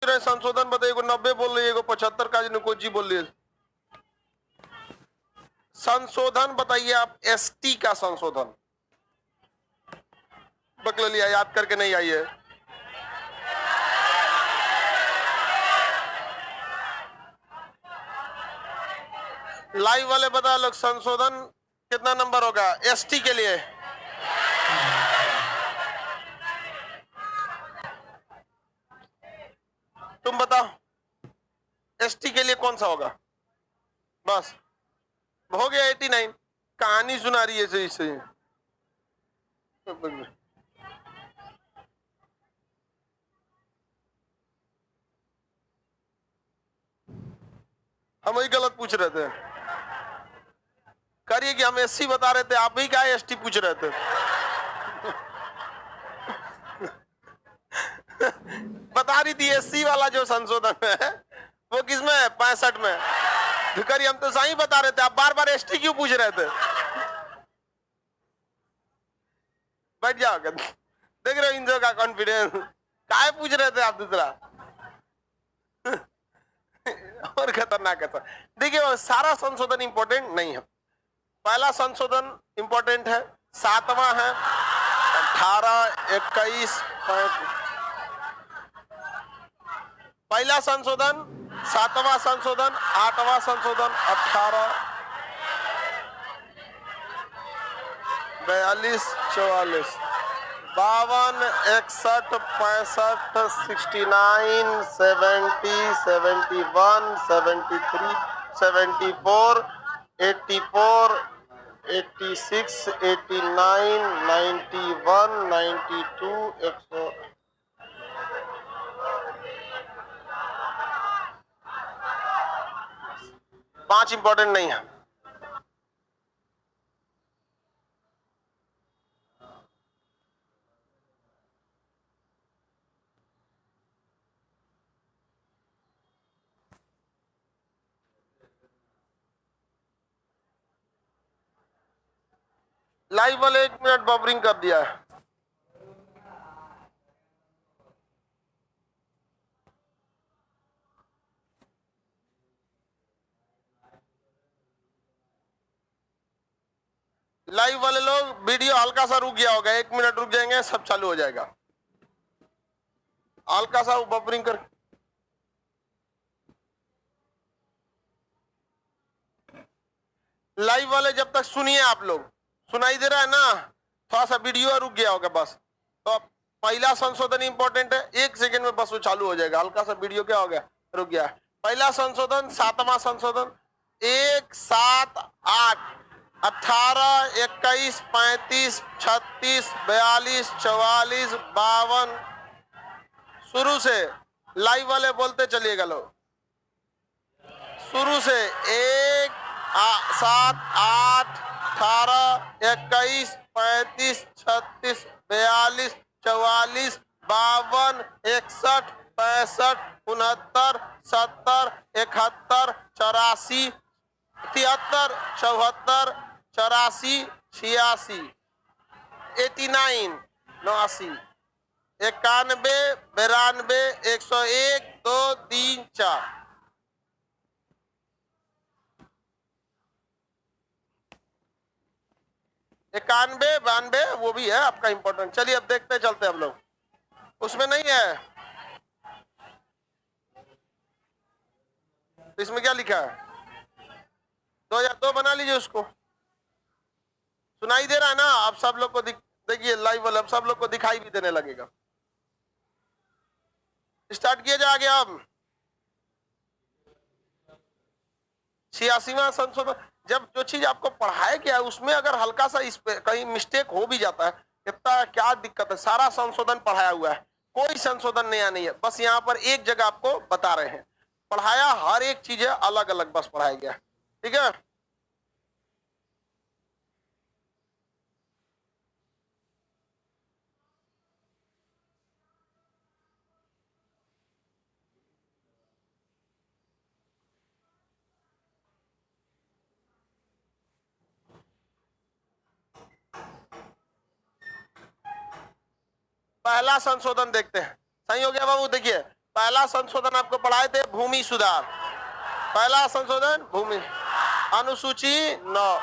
रहे संशोधन बताइए, 90 बोल रही है, 75 का जी बोल रही है। संशोधन बताइए आप, एसटी का संशोधन बकल लिया, याद करके नहीं आई है। लाइव वाले बता लोग, संशोधन कितना नंबर होगा एसटी के लिए? तुम बताओ एसटी के लिए कौन सा होगा? बस हो गया 89। कहानी सुना रही है सही सही। हम वही गलत पूछ रहे थे, करिए कि हम एससी बता रहे थे, आप ही क्या एसटी पूछ रहे थे। बता रही थी एससी वाला जो संशोधन है वो किसमें है? 65 में। करिए हम तो सही बता रहे थे, आप बार बार एसटी क्यों पूछ रहे थे? बैठ जाओ, देख रहे हो इंजो का कॉन्फिडेंस, काय पूछ रहे थे आप दूसरा? और खतरनाक है। देखिए सारा संशोधन इंपॉर्टेंट नहीं है। पहला संशोधन इंपॉर्टेंट है, 7वां है 18, 21, 35। पहला संशोधन 7वां संशोधन, 8वां संशोधन, 18, 42, 44, 52, 61, 65, 69, 70, 71, 73, 74, 84, 86, 89, 91, 92, 100। पांच इंपॉर्टेंट नहीं है। लाइव वाले 1 मिनट बफरिंग कर दिया है। लाइव वाले लोग वीडियो हल्का सा रुक गया होगा, 1 मिनट रुक जाएंगे, सब चालू हो जाएगा। हल्का सा बफरिंग कर। लाइव वाले जब तक सुनिए, आप लोग सुनाई दे रहा है ना? थोड़ा सा वीडियो रुक गया होगा बस। तो पहला संशोधन इंपॉर्टेंट है, 1 सेकेंड में बस वो चालू हो जाएगा। हल्का सा वीडियो क्या हो गया, रुक गया। पहला संशोधन 7वां संशोधन, 1, 7, 8, 18, 21, 35, 36, 42, 44, 52। शुरू से लाइव वाले बोलते चलिएगा लोग, शुरू से 1, 7, 8, 18, 21, 35, 36, 42, 44, 52, 61, 65, 69, 70, 71, 84, 73, 74, 84, 86, 89, 89, 91, 92, 101, 2, 3, 4। 91, 92 वो भी है आपका इंपॉर्टेंट। चलिए अब देखते चलते हम लोग, उसमें नहीं है, इसमें क्या लिखा है? 2002 बना लीजिए उसको। सुनाई दे रहा है ना? अब सब लोग को देखिए लाइव वाला, अब सब लोग को दिखाई भी देने लगेगा। स्टार्ट किया जाए आगे। अब 86वां संशोधन, जब जो चीज आपको पढ़ाया गया है उसमें अगर हल्का सा इस पे कहीं मिस्टेक हो भी जाता है, इतना क्या दिक्कत है? सारा संशोधन पढ़ाया हुआ है, कोई संशोधन नया नहीं है। बस यहाँ पर एक जगह आपको बता रहे हैं, पढ़ाया हर एक चीज है अलग अलग, बस पढ़ाया गया। ठीक है, पहला संशोधन देखते हैं। सही हो गया बाबू? देखिए पहला संशोधन आपको पढ़ाए थे भूमि सुधार, पहला संशोधन भूमि, अनुसूची 9।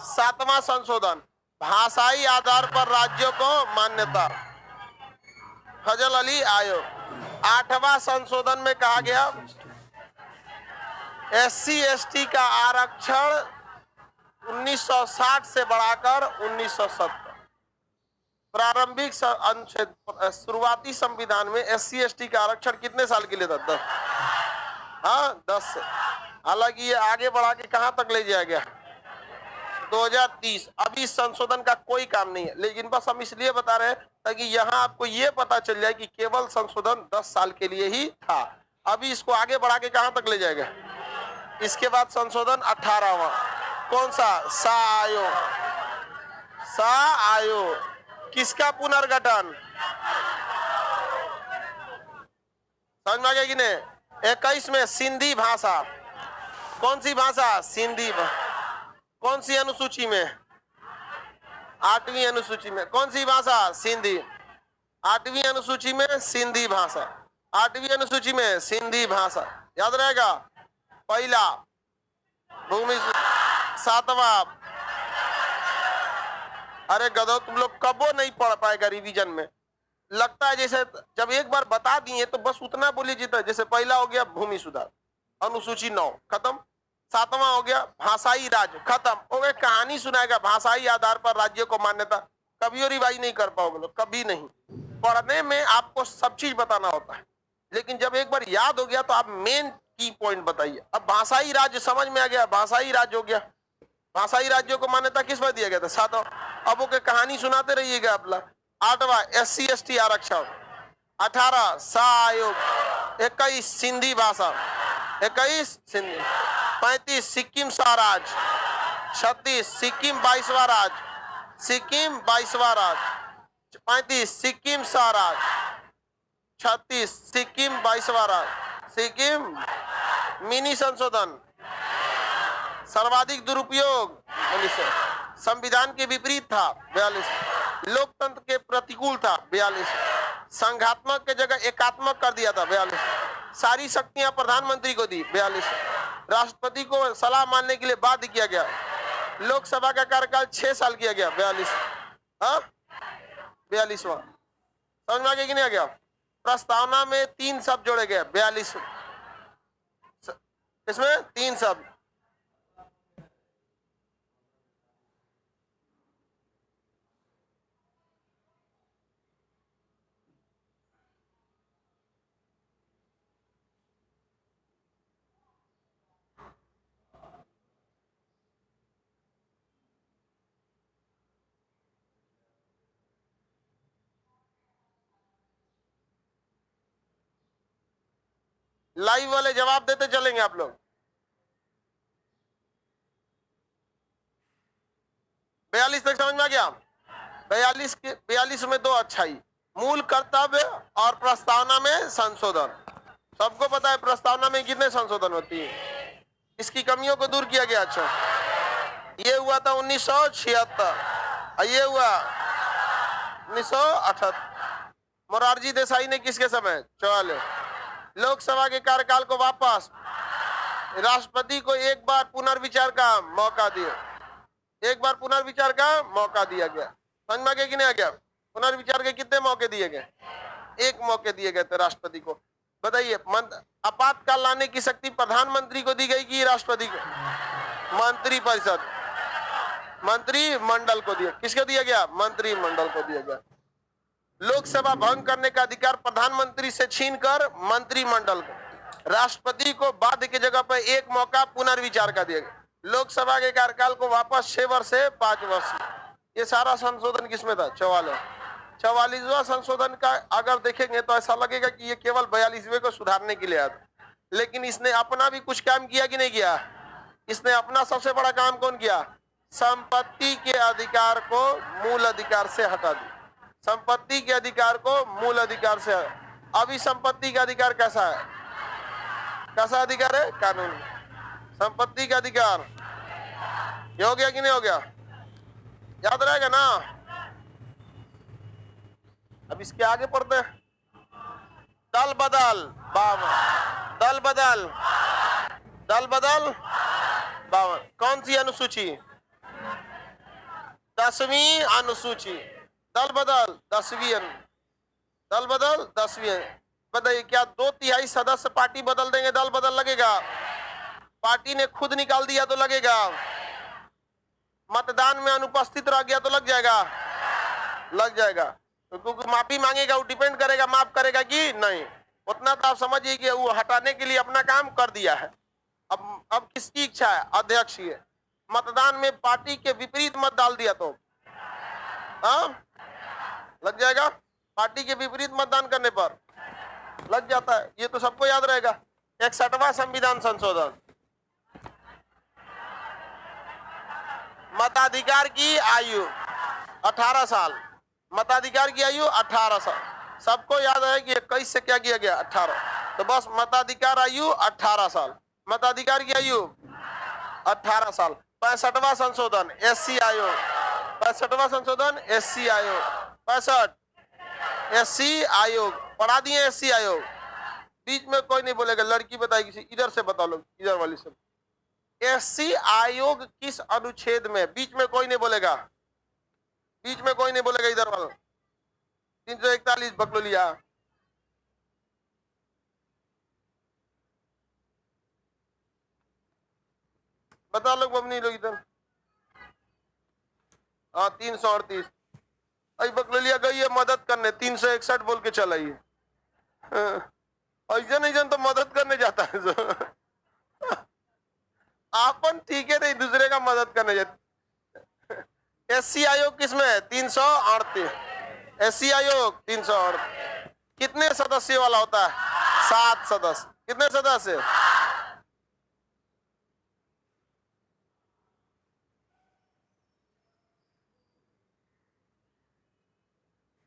7वां संशोधन भाषाई आधार पर राज्यों को मान्यता, फजल अली आयोग। 8वां संशोधन में कहा गया SC ST का आरक्षण 1960 से बढ़ाकर 1970। प्रारंभिक अनुच्छेद शुरुआती संविधान में SC ST का आरक्षण कितने साल के लिए था? 10। हाँ 10 से। हालांकि ये आगे बढ़ा के कहां तक ले जाया गया? 2030। अभी इस संशोधन का कोई काम नहीं है, लेकिन बस हम इसलिए बता रहे हैं ताकि यहाँ आपको ये पता चल जाए कि केवल संशोधन 10 साल के लिए ही था। अभी इसको आगे बढ़ा के कहां तक ले जाएगा? इसके बाद संशोधन 18वां, कौन सा? सा आयोग। सा आयोग किसका पुनर्गठन? समझ में आ गया कि नहीं? 21 में सिंधी भाषा, कौन सी भाषा? सिंधी। कौन सी अनुसूची में? 8वीं अनुसूची में। कौन सी भाषा? सिंधी। 8वीं अनुसूची में सिंधी भाषा, 8वीं अनुसूची में सिंधी भाषा, याद रहेगा। पहला भूमि, 7वां। अरे गधो, तुम लोग कबो नहीं पढ़ पाएगा रिवीजन में। लगता है जैसे जब एक बार बता दिए तो बस उतना बोलिए जितना। जैसे पहला हो गया भूमि सुधार, अनुसूची 9 खत्म। 7वां हो गया भाषाई राज्य, खत्म हो गया। कहानी सुनाएगा भाषाई आधार पर राज्यों को मान्यता, कभी और रिवाइज नहीं कर पाओगे लोग, कभी नहीं। पढ़ने में आपको सब चीज बताना होता है, लेकिन जब एक बार याद हो गया तो आप मेन की पॉइंट बताइए। अब भाषाई राज्य समझ में आ गया, भाषाई राज्य हो गया। भाषाई राज्यों को मान्यता किस पर दिया गया था? 7वां। अब ओके कहानी सुनाते रहिएगा आप लोग। 8वां SC ST आरक्षण, 18 सा आयोग, 21 सिंधी भाषा, 21 सिंधी, 35 सिक्किम स्वराज, 36 सिक्किम 22वां राज्य, सिक्किम 22वां राज्य, 35 सिक्किम स्वराज, 36 सिक्किम 22वां राज्य, सिक्किम। मिनी संशोधन, सर्वाधिक दुरुपयोग 1900, संविधान के विपरीत था 42, लोकतंत्र के प्रतिकूल था 42, संघात्मक के जगह एकात्मक कर दिया था 42, सारी शक्तियां प्रधानमंत्री को दी 42, राष्ट्रपति को सलाह मानने के लिए बाध्य किया गया, लोकसभा का कार्यकाल 6 साल किया गया 42। हाँ 42वां। समझ में आ गया कि नहीं आ गया? प्रस्तावना में 3 शब्द जोड़े गए 42, इसमें 3 शब्द। लाइव वाले जवाब देते चलेंगे आप लोग। 42 तक समझ में आ गया? 42 में 2 अच्छाई, मूल कर्तव्य और प्रस्तावना में संशोधन। सबको पता है प्रस्तावना में कितने संशोधन होती है, इसकी कमियों को दूर किया गया। अच्छा, ये हुआ था 1976, ये हुआ 1978। मोरारजी देसाई ने किसके समय? 44। लोकसभा के कार्यकाल को वापस, राष्ट्रपति को एक बार पुनर्विचार का मौका दिया, एक बार पुनर्विचार का मौका दिया गया। समझ में आ गया कि नहीं आ गया? पुनर्विचार के कितने मौके दिए गए? 1 मौके दिए गए थे राष्ट्रपति को। बताइए, आपातकाल लाने की शक्ति प्रधानमंत्री को दी गई कि राष्ट्रपति को? मंत्रिपरिषद, मंत्रिमंडल को दिया। किसको दिया गया? मंत्रिमंडल को दिया गया। लोकसभा भंग करने का अधिकार प्रधानमंत्री से छीनकर मंत्रिमंडल को, राष्ट्रपति को बाध्य की जगह पर 1 मौका पुनर्विचार का दिया गया। लोकसभा के कार्यकाल को वापस 6 वर्ष से 5 वर्ष। ये सारा संशोधन किसमें था? 44वां संशोधन का अगर देखेंगे तो ऐसा लगेगा कि ये केवल 42वें को सुधारने के लिए आया था, लेकिन इसने अपना भी कुछ काम किया कि नहीं किया? इसने अपना सबसे बड़ा काम कौन किया? संपत्ति के अधिकार को मूल अधिकार से हटा दिया। संपत्ति के अधिकार को मूल अधिकार से। अभी संपत्ति का अधिकार कैसा है? कैसा अधिकार है? कानून। संपत्ति का अधिकार ये हो गया कि नहीं हो गया? याद रहेगा ना? अब इसके आगे पढ़ते हैं। दल बदल, दल बदल, दल बदल 52। कौन सी अनुसूची? 10वीं अनुसूची। दल बदल 10वीं दल बदल 10वीं। बताइए क्या 2/3 सदस्य पार्टी बदल देंगे दल बदल लगेगा? पार्टी ने खुद निकाल दिया तो लगेगा? मतदान में अनुपस्थित रह गया तो लग जाएगा? लग जाएगा। तो क्योंकि माफी मांगेगा, वो डिपेंड करेगा माफ करेगा कि नहीं। उतना तो आप समझिए कि वो हटाने के लिए अपना काम कर दिया है। अब किसकी इच्छा है? अध्यक्ष की। मतदान में पार्टी के विपरीत मत डाल दिया तो लग जाएगा? पार्टी के विपरीत मतदान करने पर लग जाता है। ये तो सबको याद रहेगा। 61वां संविधान संशोधन। मताधिकार की आयु 18 साल। मताधिकार की आयु 18 साल। सबको याद है कि 21 से क्या किया गया? 18। तो बस मताधिकार आयु 18 साल। मताधिकार की आयु 18 साल। 65वां संशोधन एससी आयोग। 65वां संशोधन एससी आयोग। 65 एससी आयोग पढ़ा दिए। एससी आयोग बीच में कोई नहीं बोलेगा। लड़की बताएगी, इधर से बताओ लोग, इधर वाली सब। एससी आयोग किस अनुच्छेद में? बीच में कोई नहीं बोलेगा। बीच में कोई नहीं बोलेगा। इधर वाला 341 बकलो लिया। बता लोग, बमनी लोग इधर। हाँ 338। अभी बकलोलिया गई है मदद करने, 361 बोल के चल आई है। ऐसा नहीं तो मदद करने जाता है जो आपन ठीक है नहीं, दूसरे का मदद करने जाता। एससी आयोग किसमें है? 338। एससी आयोग 338 कितने सदस्य वाला होता है? 7 सदस्य। कितने सदस्य?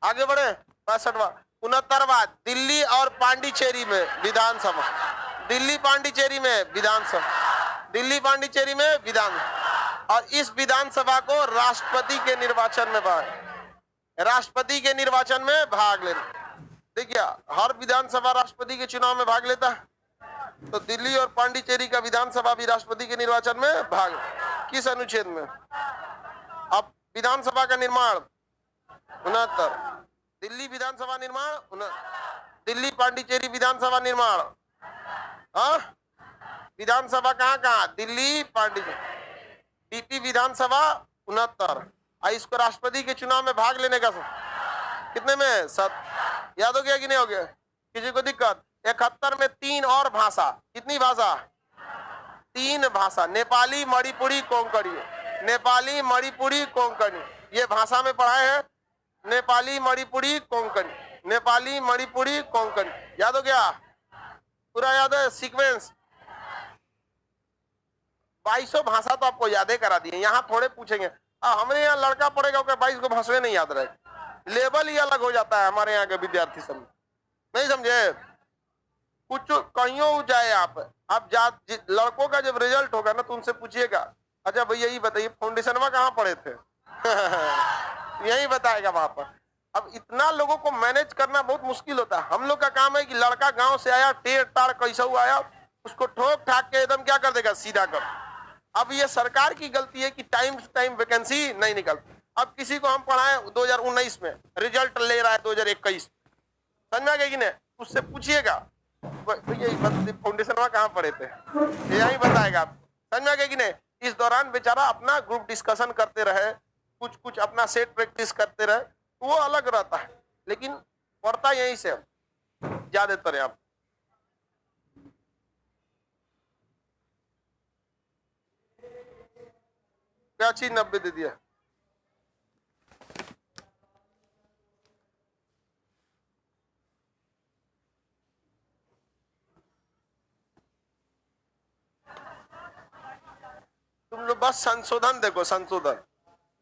आगे बढ़े। 65वां 69वां दिल्ली और पांडिचेरी में विधानसभा। दिल्ली पांडिचेरी में विधानसभा। दिल्ली पांडिचेरी में विधान। और इस विधानसभा को राष्ट्रपति के निर्वाचन में भाग लेना। देखिए हर विधानसभा राष्ट्रपति के चुनाव में भाग लेता है। तो दिल्ली और पांडिचेरी का विधानसभा भी राष्ट्रपति के निर्वाचन में भाग। किस अनुच्छेद में? अब विधानसभा का निर्माण 69। दिल्ली विधानसभा निर्माण, दिल्ली पांडिचेरी विधानसभा निर्माण। विधानसभा कहाँ? दिल्ली पांडिचेरी। डीपी विधानसभा 69। इसको राष्ट्रपति के चुनाव में भाग लेने का कितने में? 7। याद हो गया कि नहीं हो गया? किसी को दिक्कत? 71 में 3 और भाषा। कितनी भाषा? 3 भाषा। नेपाली, मणिपुरी, कोंकणी। नेपाली, मणिपुरी, कोंकणी। ये भाषा में पढ़ाए हैं। नेपाली, मणिपुरी, कोंकणी। नेपाली, मणिपुरी, कोंकणी। याद हो गया? पूरा याद है सीक्वेंस? 2200 भाषा तो आपको याद करा दिए। यहाँ थोड़े पूछेंगे हमारे यहाँ लड़का पढ़ेगा 22 को भाषाएं नहीं याद रहे। लेवल ही अलग हो जाता है हमारे यहाँ के विद्यार्थी सब। नहीं समझे? कुछ कहीं जाए आप लड़कों का जब रिजल्ट होगा ना तो उनसे पूछिएगा, अच्छा भैया ये बताइए फाउंडेशन में कहाँ पढ़े थे? यही बताएगा वहां पर। अब इतना लोगों को मैनेज करना बहुत मुश्किल होता है। हम लोग का काम है कि लड़का गांव से आया, टेढ़ टाड़ कैसा आया, उसको ठोक ठाक के एकदम क्या कर देगा? सीधा कर। अब ये सरकार की गलती है कि टाइम टू टाइम वैकेंसी नहीं निकलती। अब किसी को हम पढ़ाए 2019 में, रिजल्ट ले रहा है 2021, समझ में आ गया कि नहीं? उससे पूछिएगा फाउंडेशन में कहाँ पढ़े थे, यही बताएगा आपको। समझ में आ गया कि नहीं? इस दौरान बेचारा अपना ग्रुप डिस्कशन करते रहे, कुछ अपना सेट प्रैक्टिस करते रहे, वो अलग रहता है। लेकिन पढ़ता यहीं से ज्यादातर। आप क्या चीज 90 दे दिया? तुम लोग बस संशोधन देखो। संशोधन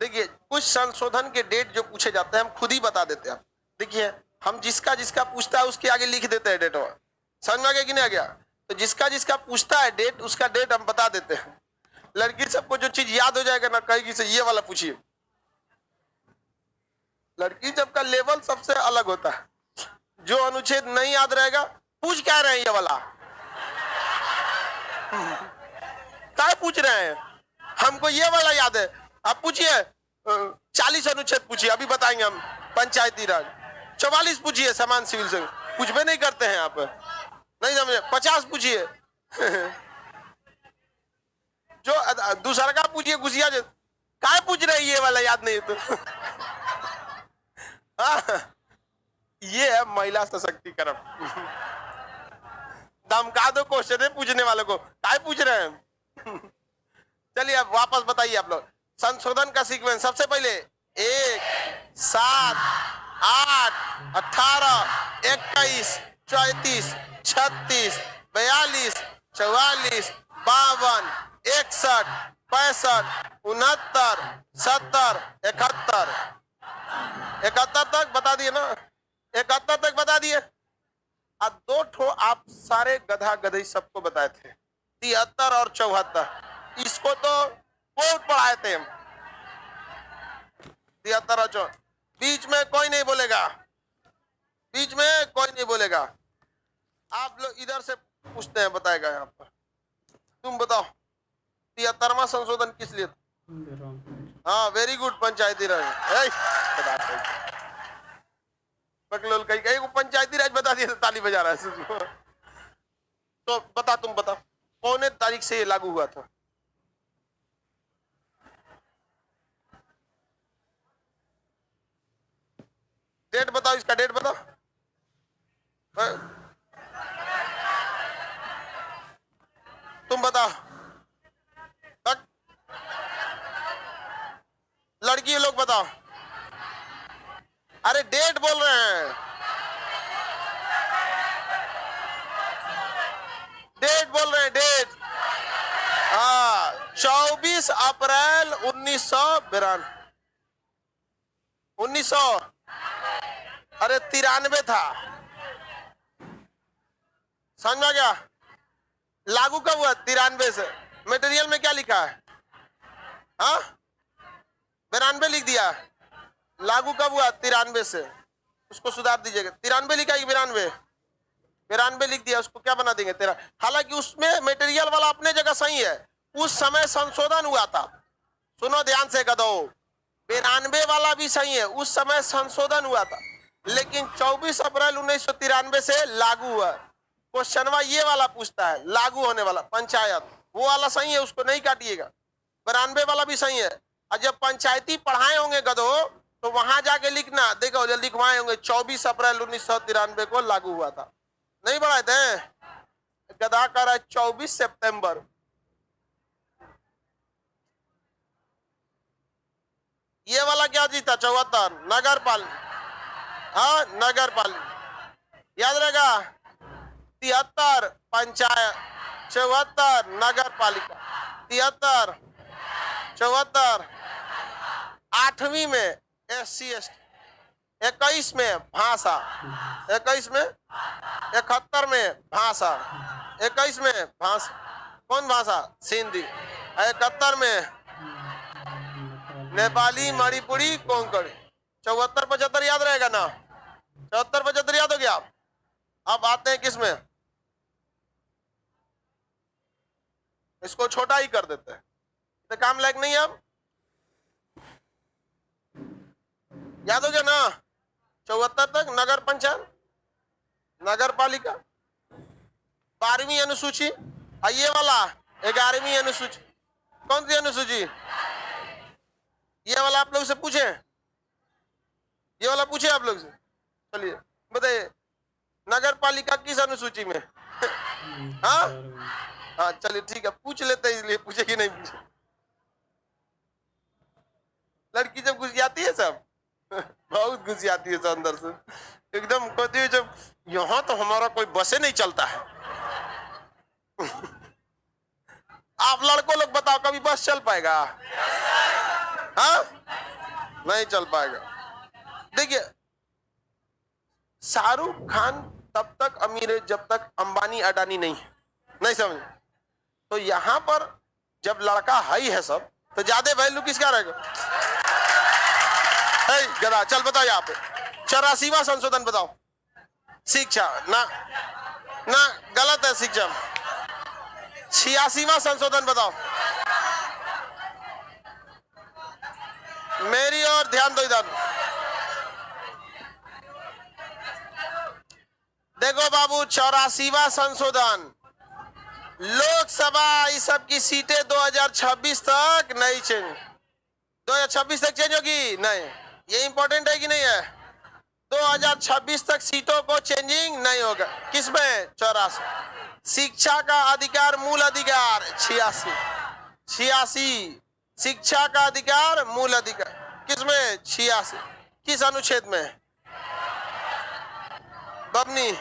देखिए, कुछ संशोधन के डेट जो पूछे जाते हैं हम खुद ही बता देते हैं। देखिए हम जिसका जिसका पूछता है उसके आगे लिख देते हैं डेट। समझ में आ गया कि नहीं आ गया? तो जिसका जिसका पूछता है डेट, उसका डेट हम बता देते हैं। लड़की सबको जो चीज याद हो जाएगा ना, कहेगी से ये वाला पूछिए। लड़की सबका लेवल सबसे अलग होता है। जो अनुच्छेद नहीं याद रहेगा, पूछ क्या रहे हैं ये वाला, क्या पूछ रहे हैं? हमको ये वाला याद है, आप पूछिए 40 अनुच्छेद पूछिए, अभी बताएंगे हम। पंचायती राज 44 पूछिए, समान सिविल से कुछ भी नहीं करते हैं आप, नहीं समझे? 50 पूछिए जो दूसरा का पूछिए, घुसिया क्या पूछ रहे हैं, ये वाला याद नहीं तो ये है महिला सशक्तिकरण। धमका दो क्वेश्चन है पूछने वाले को, क्या पूछ रहे हैं? चलिए अब वापस बताइए आप लोग। संशोधन का सीक्वेंस सबसे पहले 1, 7, 8, 18, 21, 34, 36, 42, 44, 52, 61, 65, 69, 70, 71। 71 तक बता दिए ना? 71 तक बता दिए। अब 2 ठो आप सारे गधा गधई सबको बताए थे, 73 और 74। इसको तो बहुत पढ़ाए थे हम, 73 और 74। बीच में कोई नहीं बोलेगा, बीच में कोई नहीं बोलेगा। आप लोग इधर से पूछते हैं, बताएगा यहाँ पर। तुम बताओ 73वां संशोधन किस लिए था? हाँ वेरी गुड, पंचायती राज। बकलोल कहीं को पंचायती राज बता दिया तो ताली बजा रहा है। तो बता, तुम बता कौन तारीख से ये लागू हुआ था? डेट बताओ, इसका डेट बताओ। तुम बताओ, लड़की लोग बताओ। अरे डेट बोल रहे हैं, डेट बोल रहे हैं, डेट। हाँ 24 अप्रैल 1992। 1900, अरे 93 था। समझ में गया? लागू कब हुआ? 93 से। मटेरियल में क्या लिखा है? हाँ 92 लिख दिया। लागू कब हुआ? 93 से। उसको सुधार दीजिएगा। 93 लिखा है कि 92? 92 लिख दिया, उसको क्या बना देंगे 13। हालांकि उसमें मटेरियल वाला अपने जगह सही है, उस समय संशोधन हुआ था। सुनो ध्यान से गधो, 92 वाला भी सही है, उस समय संशोधन हुआ था, लेकिन 24 अप्रैल 1993 से लागू हुआ। क्वेश्चनवा ये वाला पूछता है, लागू होने वाला पंचायत, वो वाला सही है, उसको नहीं काटिएगा। 92 वाला भी सही है। और जब पंचायती पढ़ाए होंगे गधो, तो वहां जाके लिखना, देखो लिखवाए होंगे 24 अप्रैल 1993 को लागू हुआ था। नहीं पढ़ाए थे? गधा कर रहा है 24 सितंबर। ये वाला क्या जीता? 74 नगर पालिका। हाँ नगर पालिका याद रहेगा। 73 पंचायत, 74 नगर पालिका। 73 74। 8वीं में SC/ST, 21 में भाषा, 21 में 71 में भाषा, 21 में भाषा, कौन भाषा? सिंधी। 71 में नेपाली, मणिपुरी, कोंकणी। 74 75 याद रहेगा ना? 74 75 याद हो गया। अब आते हैं किसमें? इसको छोटा ही कर देते हैं, तो काम लायक नहीं है। अब याद हो गया ना? 74 तक नगर पंचायत, नगर पालिका, 12वीं अनुसूची। ये वाला 11वीं अनुसूची। कौन सी अनुसूची? ये वाला आप लोग से पूछे, ये वाला पूछे आप लोग से। चलिए बताइए, नगर पालिका किस अनुसूची में? हाँ हाँ चलिए ठीक है, पूछ लेते हैं, इसलिए पूछे कि नहीं पूछे। लड़की जब घुस जाती है सब बहुत घुस जाती है सब अंदर से, एकदम कहती है जब यहाँ तो हमारा कोई बसे नहीं चलता है। आप लड़कों लोग बताओ, कभी बस चल पाएगा? हाँ नहीं चल पाएगा। देखिए शाहरुख खान तब तक अमीर है जब तक अंबानी अडानी नहीं है, नहीं समझ? तो यहां पर जब लड़का हाई है सब, तो ज्यादा वैल्यू किसका रहेगा? गधा। चल बताओ यहाँ पे 84वां संशोधन बताओ। शिक्षा ना ना गलत है शिक्षा। 86वां संशोधन बताओ। मेरी ओर ध्यान दो इधर। देखो बाबू 84वां संशोधन, लोकसभा इस सब की सीटें 2026 तक नहीं चेंज, 2026 तक चेंज होगी नहीं। ये इंपॉर्टेंट है कि नहीं है? 2026 तक सीटों को चेंजिंग नहीं होगा। किसमें? 84। शिक्षा का अधिकार मूल अधिकार 86 शिक्षा का अधिकार मूल अधिकार किसमें? 86। किस अनुच्छेद में? बबनी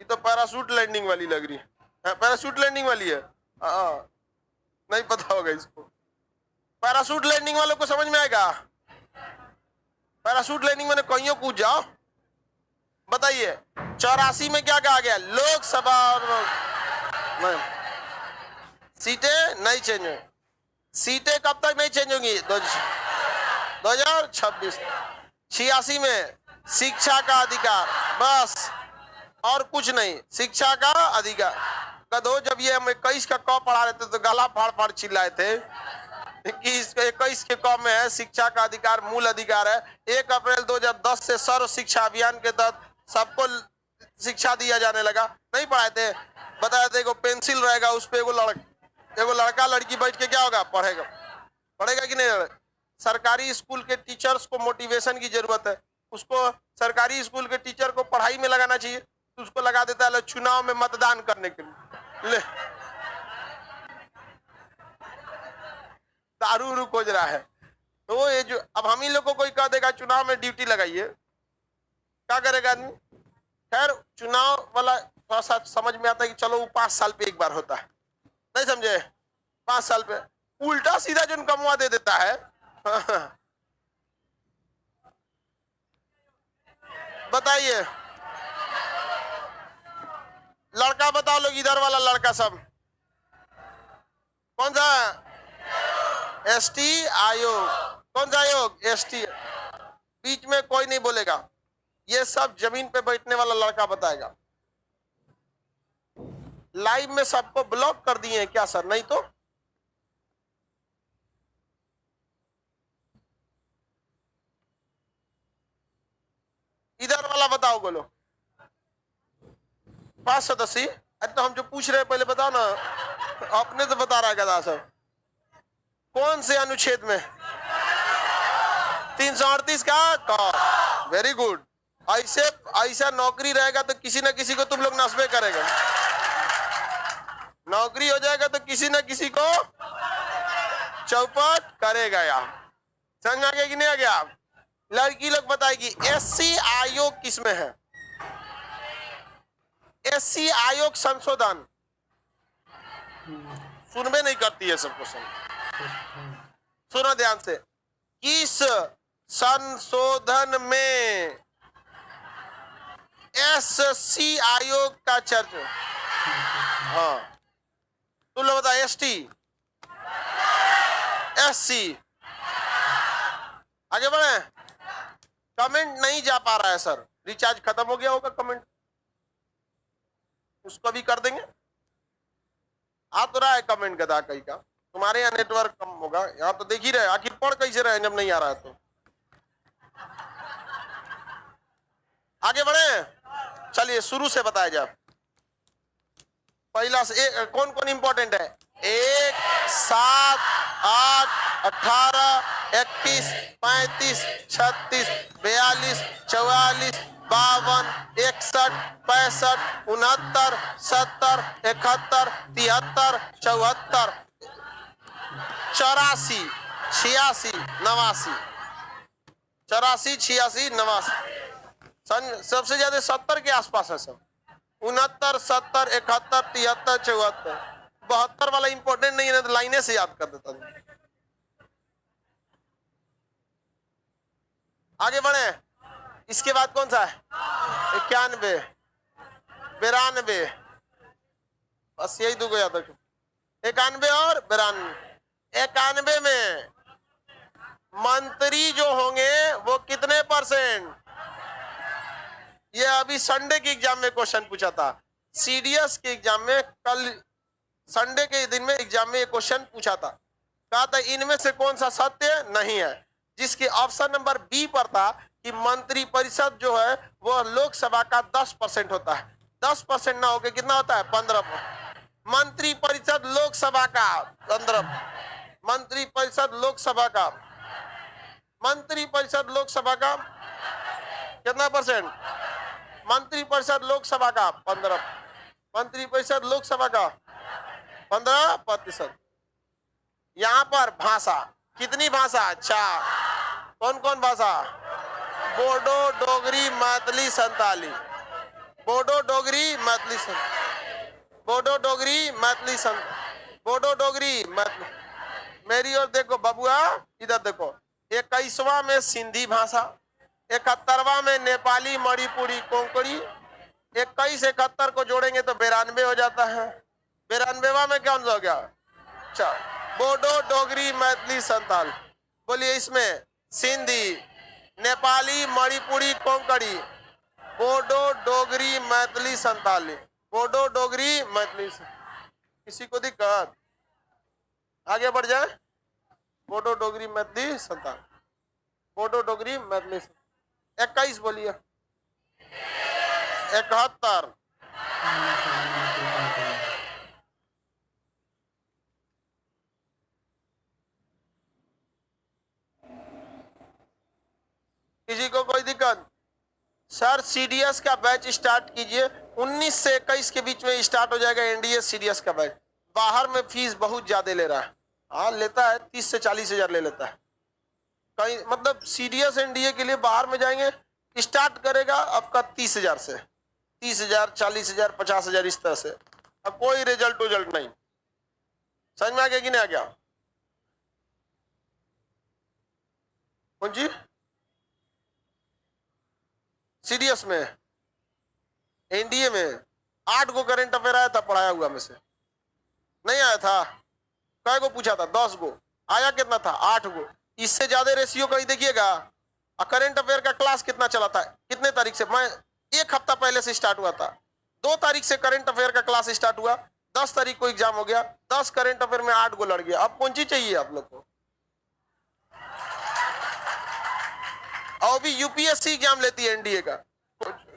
ये तो पैराशूट लैंडिंग वाली लग रही है। पैराशूट लैंडिंग वाली है। नहीं पता होगा इसको। पैराशूट लैंडिंग वालों को समझ में आएगा? पैराशूट लैंडिंग मैंने कहीं कूद जाओ। बताइए 84 में क्या कहा गया? लोकसभा और सीटें नहीं चेंज होंगी। सीटें कब तक नहीं चेंज होंगी? 2026। 86 में शिक्षा का अधिकार, बस और कुछ नहीं, शिक्षा का अधिकार। कदो जब ये हम 21 का क पढ़ा रहे थे तो गला फाड़ फाड़ चिल्लाए थे कि 21 के क में है शिक्षा का अधिकार मूल अधिकार है। 1 अप्रैल 2010 से सर्व शिक्षा अभियान के तहत सबको शिक्षा दिया जाने लगा। नहीं पढ़ाए थे? बताया थे पेंसिल रहेगा, उस पे एगो लड़का लड़की बैठ के क्या होगा? पढ़ेगा कि नहीं? सरकारी स्कूल के टीचर्स को मोटिवेशन की जरूरत है। उसको सरकारी स्कूल के टीचर को पढ़ाई में लगाना चाहिए, तो उसको लगा देता है चुनाव में मतदान करने के लिए। ले दारू खोज रहा है। तो ये जो अब हम ही लोग को कोई कह देगा चुनाव में ड्यूटी लगाइए, क्या करेगा आदमी? खैर चुनाव वाला थोड़ा सा समझ में आता है कि चलो वो 5 साल पे एक बार होता है, नहीं समझे? 5 साल पे उल्टा सीधा जो कमवा दे देता है। बताइए लड़का बताओ लोग, इधर वाला लड़का सब कौन सा? एसटी आयोग। कौन सा आयोग? एसटी। बीच में कोई नहीं बोलेगा, ये सब जमीन पे बैठने वाला लड़का बताएगा। लाइव में सबको ब्लॉक कर दिए हैं क्या सर? नहीं तो इधर वाला बताओ बोलो। 5 सदस्य। अरे तो हम जो पूछ रहे हैं पहले बताओ ना। आपने तो बता रहा है गदा सर। कौन से अनुच्छेद में? 338 का। Very good. ऐसा नौकरी रहेगा तो किसी ना किसी को तुम लोग नस्बे करेगा। नौकरी हो जाएगा तो किसी ना किसी को चौपट करेगा। यार समझ आ गया कि नहीं आ गया? लड़की लोग बताएगी एससी आयोग किसमें है? एससी आयोग संशोधन सुनबे नहीं करती है सब क्वेश्चन। सुनो ध्यान से। किस संशोधन में एससी आयोग का चर्चा? हाँ तुम लोग बताओ। ST, SC. आगे बढ़े। कमेंट नहीं जा पा रहा है सर, रिचार्ज खत्म हो गया होगा। कमेंट उसको भी कर देंगे। आ तो रहा है कमेंट गदा कहीं का। तुम्हारे यहाँ नेटवर्क कम होगा, यहाँ तो देख ही रहे। आखिर पढ़ कैसे रहे जब नहीं आ रहा है तो? आगे बढ़े। चलिए शुरू से बताया जाए। पहला से कौन कौन इंपॉर्टेंट है? 1, 7, 8, 18, 31, 35, 36, 42, 44, 52, 61, 65, 69, 70, 71, 73, 74, 84, 86, 89। 84, 86, 89। सबसे ज्यादा 70 के आसपास है सब। 69, 70, 71, 73, 74, 72 वाला इंपॉर्टेंट नहीं है, तो लाइने से याद कर देता हूं। आगे बढ़े। इसके बाद कौन सा है? 91, 92। बस यही दो याद रखो। 91 और 92। 91 में मंत्री जो होंगे वो कितने %? ये अभी संडे के एग्जाम में क्वेश्चन पूछा था, सीडीएस के एग्जाम में, कल संडे के दिन में एग्जाम में ये क्वेश्चन पूछा था। कहा था इनमें से कौन सा सत्य नहीं है, जिसके ऑप्शन नंबर बी पर था कि मंत्री परिषद जो है वो लोकसभा का 10% होता है। 10% ना होके कितना होता है? 15%। मंत्री परिषद लोकसभा का 15, मंत्री परिषद लोकसभा का, मंत्री परिषद लोकसभा का कितना परसेंट? मंत्री परिषद लोकसभा का 15, मंत्री परिषद लोकसभा का 15%। यहां पर भाषा, कितनी भाषा? 4। कौन कौन भाषा? बोडो, डोगरी, मैथिली, संताली। बोडो, डोगरी, मैथिली, बोडो, डोगरी, मैथिली, बोडो, डोगरी, मैथिली। मेरी ओर देखो बबुआ, इधर देखो। 21वां में सिंधी भाषा, 71वां में नेपाली, मणिपुरी, कोंकणी। 21 71 को जोड़ेंगे तो 92 हो जाता है। 92वां में क्या हो गया? अच्छा, बोडो, डोगरी, मैथिली, संताल। बोलिए इसमें सिंधी, नेपाली, मणिपुरी, कोंकणी, बोडो, डोगरी, मैथिली, संताली। बोडो, डोगरी, मैथिली। किसी को दिक्कत? आगे बढ़ जाए। बोडो, डोगरी, मैथिली, संताल। बोडो, डोगरी, मैथिली। 21 बोलिए। 71। किसी को कोई दिक्कत? सर सीडीएस का बैच स्टार्ट कीजिए, 19 से 21 के बीच में स्टार्ट हो जाएगा एनडीए सीडीएस का बैच। बाहर में फीस बहुत ज्यादा ले रहा है। हाँ लेता है, 30 से 40 हजार ले लेता है कहीं। मतलब सीडीएस एनडीए के लिए बाहर में जाएंगे, स्टार्ट करेगा आपका 30 हजार से, 30 हजार, 40 हजार, 50 हजार, इस तरह से। अब कोई रिजल्ट नहीं। समझ में आ गया कि नहीं आ गया? कौन जी? सीडीएस में, एनडीए में 8 को करंट अफेयर आया था पढ़ाया हुआ में से। नहीं आया था? कै को पूछा था? 10 को। आया कितना था? 8 को। इससे ज्यादा रेशियो कहीं देखिएगा। करंट अफेयर का क्लास कितना चला था? कितने तारीख से? मैं 1 हफ्ता पहले से स्टार्ट हुआ था। 2 तारीख से करंट अफेयर का क्लास स्टार्ट हुआ, 10 तारीख को एग्जाम हो गया। 10 करंट अफेयर में 8 को लड़ गया। अब कौन चीज चाहिए आप लोग को? और भी यूपीएससी एग्जाम लेती है एनडीए का,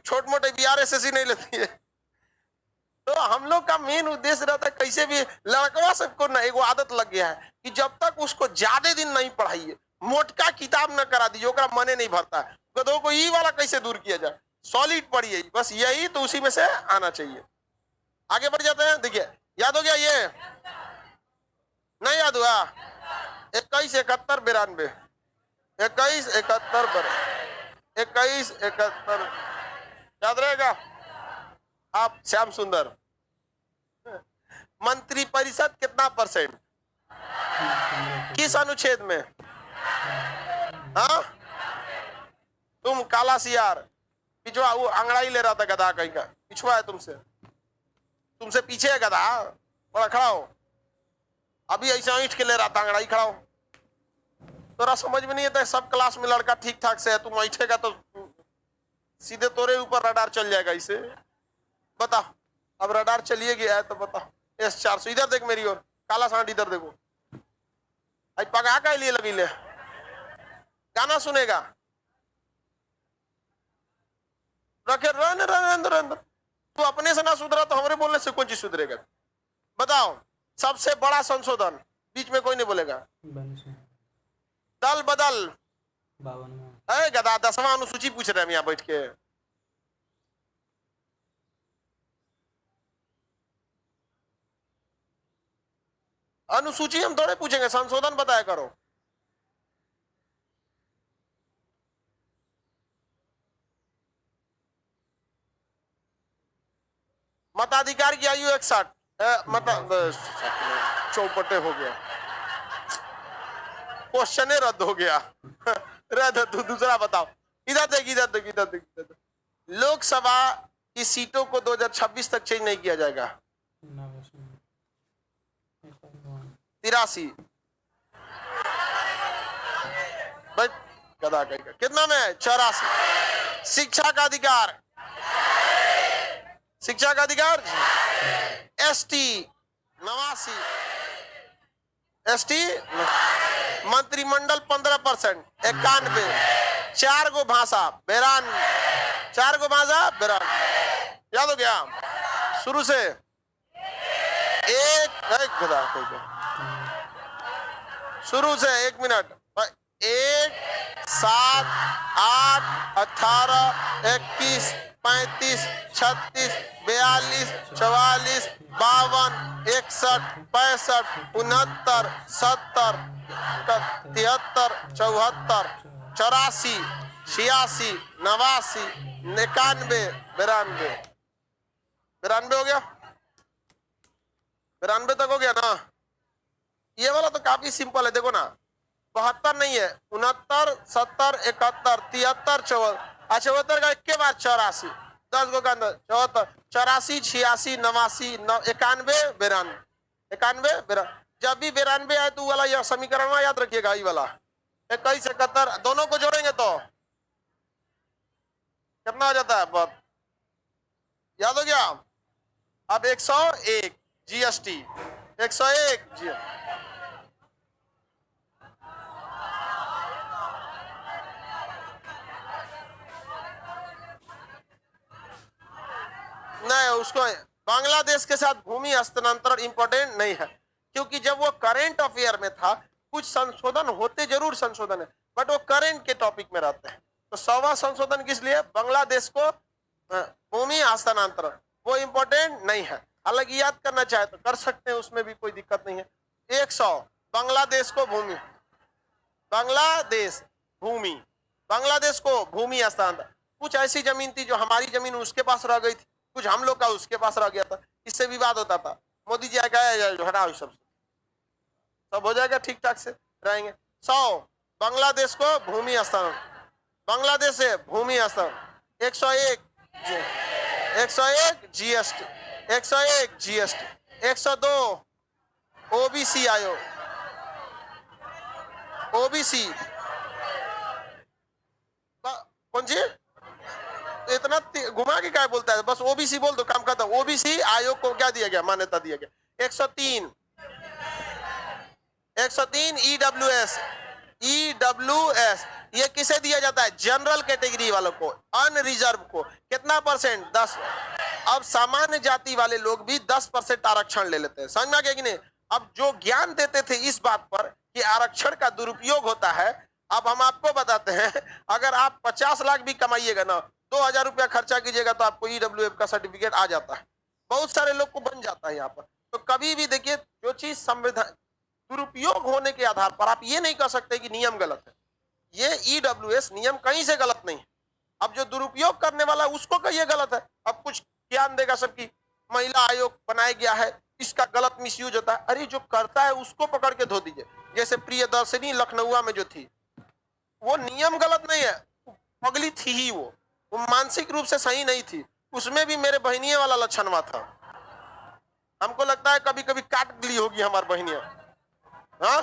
छोट मोटे बीआरएसएससी नहीं लेती है। तो हम लोग का मेन उद्देश्य रहता है कैसे भी लड़कवा सबको ना एगो आदत लग गया है कि जब तक उसको ज्यादा दिन नहीं पढ़ाइए, मोटका किताब न करा दीजिए, ओकरा मने नहीं भरता है। गधों को ई वाला कैसे दूर किया जाए? सॉलिड पढ़िए, बस यही तो उसी में से आना चाहिए। आगे बढ़ जाते हैं। देखिए याद हो गया? ये नहीं याद हुआ? 21 71 92, 21 71 21 71 याद रहेगा? आप श्याम सुंदर, मंत्री परिषद कितना परसेंट? किस अनुच्छेद में? हाँ तुम काला सियार पिछवा, वो अंगड़ाई ले रहा था गधा कहीं का, पिछवा है तुमसे, तुमसे पीछे है गधा। बड़ा खड़ा हो, अभी ऐसा ईंट के ले रहा था अंगड़ाई, खड़ा हो। तोरा समझ में नहीं आता? सब क्लास में लड़का ठीक ठाक से है, तुम ऐठेगा तो सीधे तोरे ऊपर रडार चल जाएगा। इसे बता, अब रडार चलिए गया है तो बता। S400 इधर देख मेरी ओर, काला सांड इधर देखो। आज पगा का लिए लगी ले, गाना सुनेगा? रखे रहने रहने। तू अपने से ना सुधरा तो हमारे बोलने से कौन चीज सुधरेगा? बताओ, सबसे बड़ा संशोधन, बीच में कोई नहीं बोलेगा। दल बदल 52 गधा 10वां अनुसूची पूछ रहे हैं यहाँ बैठ के। अनुसूची हम थोड़े पूछेंगे, संशोधन बताया करो। मताधिकार की आयु 61, चौपटे हो गया, क्वेश्चन रद्द हो गया। रद्द। दूसरा बताओ, इधर देख इधर देख इधर देख। लोकसभा की सीटों को 2026 तक चेंज नहीं किया जाएगा। 83 गधा कहीं का कितना में? 84। शिक्षा का अधिकार शिक्षा का अधिकार, एसटी 89, एसटी मंत्रिमंडल 15%, 91, 4 गो भाषा 92, 4 गो भाषा 92, याद हो गया। शुरू से शुरू से 1 मिनट, 1, 7, 8, 18, 21, 35, 36, 42, 44, 52, 61, 65, 69, 70, 73, 74, 84, 86, 89, 91, 92, 92 हो गया, 92 तक हो गया ना। ये वाला तो काफी सिंपल है, देखो ना, 72 नहीं है, 69, 70, 71, 73, 74, 74 का 1 के बाद 84, 10 गो का अंदर 74, 84, 86, 89, 91, 92, 91, 92। जब भी 92 आए तो वाला यह समीकरण में याद रखिएगा, ये वाला 21, 71 दोनों को जोड़ेंगे तो कितना हो जाता है, बहुत याद हो गया। अब 101 जीएसटी, 101 जीएसटी, नहीं, उसको बांग्लादेश के साथ भूमि हस्तांतरण इंपॉर्टेंट नहीं है, क्योंकि जब वो करंट अफेयर में था, कुछ संशोधन होते जरूर संशोधन है, बट वो करंट के टॉपिक में रहते हैं। तो 100वां संशोधन किस लिए, बांग्लादेश को भूमि हस्तांतरण, वो इंपॉर्टेंट नहीं है। हालांकि याद करना चाहे तो कर सकते हैं, उसमें भी कोई दिक्कत नहीं है। 100 बांग्लादेश को भूमि, बांग्लादेश को भूमि हस्तांतरण। कुछ ऐसी जमीन थी जो हमारी जमीन उसके पास रह गई थी, कुछ हम लोग का उसके पास रह गया था, इससे विवाद होता था। मोदी जी आएगा हटाओ, सब हो जाएगा, ठीक ठाक से रहेंगे। 100 बांग्लादेश को भूमि हस्तांतरण, बांग्लादेश से भूमि हस्तांतरण। 101 जीएसटी, 101 जीएसटी, 102 ओबीसी आयोग, ओबीसी कौन जी, इतना घुमा के क्या बोलता है, बस ओबीसी बोल दो, काम खत्म। ओबीसी आयोग को क्या दिया गया, मान्यता दिया गया। 103 ईडब्ल्यूएस, ये किसे दिया जाता है, जनरल कैटेगरी वालों को, अनरिजर्व को। कितना परसेंट, 10। अब सामान्य जाति वाले लोग भी 10% आरक्षण ले लेते हैं, समझ में आ गया कि नहीं। अब जो ज्ञान देते थे इस बात पर कि आरक्षण का दुरुपयोग होता है, अब हम आपको बताते हैं, अगर आप 50 लाख भी कमाइएगा ना, 2000 रुपया खर्चा कीजिएगा तो आपको ईडब्ल्यूएफ का सर्टिफिकेट आ जाता है। बहुत सारे लोग को बन जाता है यहाँ पर। तो कभी भी देखिए, जो चीज संविधान दुरुपयोग होने के आधार पर आप ये नहीं कह सकते कि नियम गलत है। ये ईडब्ल्यूएस नियम कहीं से गलत नहीं है। अब जो दुरुपयोग करने वाला उसको कहिए गलत है। अब कुछ ज्ञान देगा सबकी, महिला आयोग बनाया गया है, इसका गलत मिसयूज होता है। अरे जो करता है उसको पकड़ के धो दीजिए। जैसे प्रियदर्शनी लखनऊ में जो थी, वो नियम गलत नहीं है, पगली थी ही, वो मानसिक रूप से सही नहीं थी। उसमें भी मेरे बहनिये वाला लक्षणवा था। हमको लगता है कभी कभी काट ली होगी हमारी बहनिया। हाँ,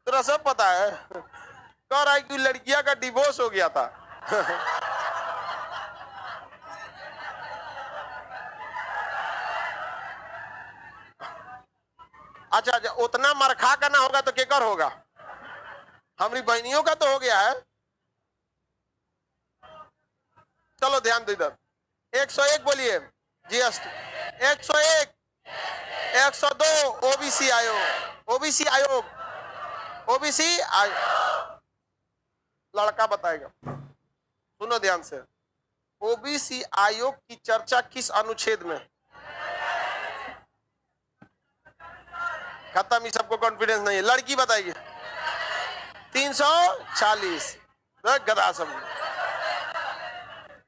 तेरा सब पता है। कह रहा है कि लड़कियां का डिवोर्स हो गया था। अच्छा, उतना मरखा का ना होगा तो केकर होगा, हमारी बहनियों का तो हो गया है। चलो ध्यान दो इधर। 101 बोलिए जीएसटी, 101, 102 ओबीसी आयोग, ओबीसी आयोग, ओबीसी आयोग। लड़का बताएगा, सुनो ध्यान से। ओबीसी आयोग की चर्चा किस अनुच्छेद में, खत्म, इस सबको कॉन्फिडेंस नहीं है। लड़की बताइए, 340, गधा सब।